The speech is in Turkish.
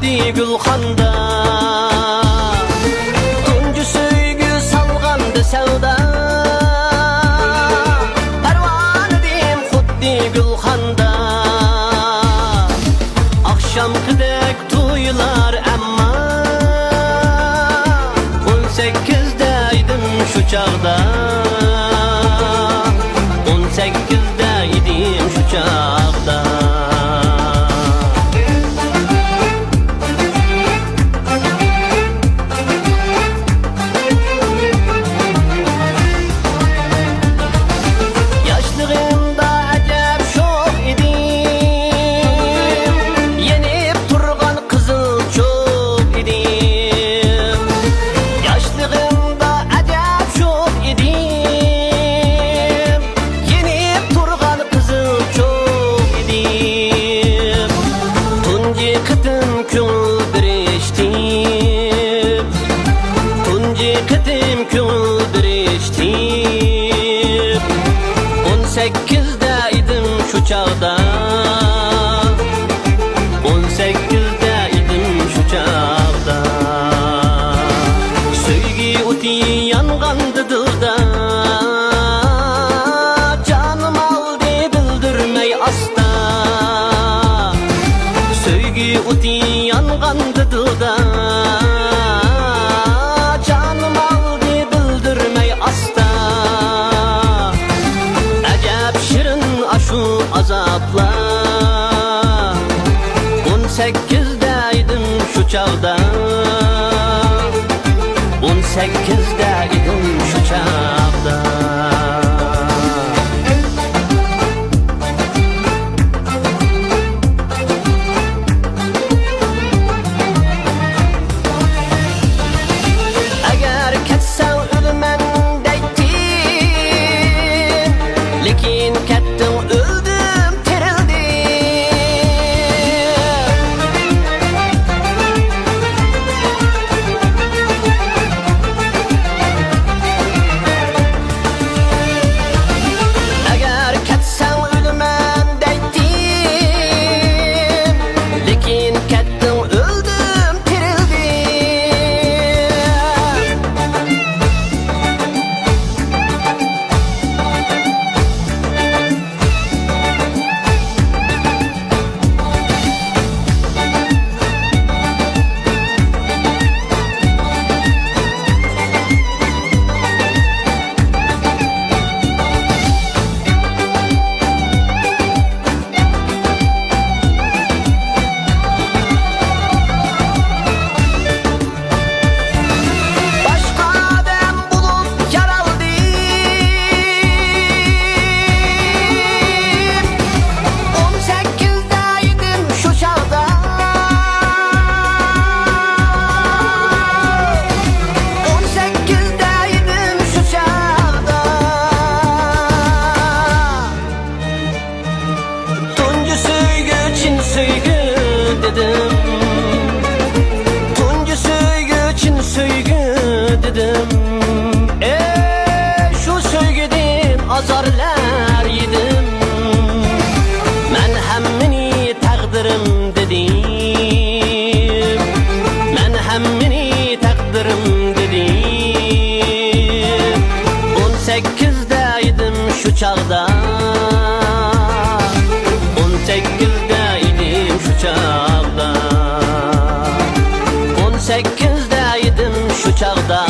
xuddi gulxanda. Tuncu söygü salğandı sevda, parvanıdim xuddi gulxanda. Akşamkıdek tuyular amma 18'deydim şu çağda, 18'deydim şu çağda. Yaşlığımda acep şok idim, yenip turgan kızıl çok idim. Yaşlığımda acep şok idim, yenip turgan kızıl çok idim. Tunci kıtım küldürüştüm, tunci kıtım küldürüştüm. 18'deydim şu çağda, 18'deydim şu çağda. Söygü uti yangandı dılda, canım aldı bildirmey asta. Söygü uti yangandı dılda, canım aldı bildirmey asta. Şirin aşu azapla 18'deydim şu çağda, 18'deydim şu çağda. Eğer ketsen ölmen deytin, lekin kettin öldüm tirildim. Eğer ketsen ölmen deytin, lekin kettin öldüm tirildim. Başka adam bulup yaraldım, 18'deydim şu çağda, 18'deydim şu çağda. Tuncu söygü Çin söygü dedim, tuncu söygü Çin söygü dedim. Şu söygüden azarlar yedim, men hemmini takdirim dedim, men hemmini takdirim dedim. 18'deydim şu çağda, 18'deydim şu çağda, 18'deydim şu çağda.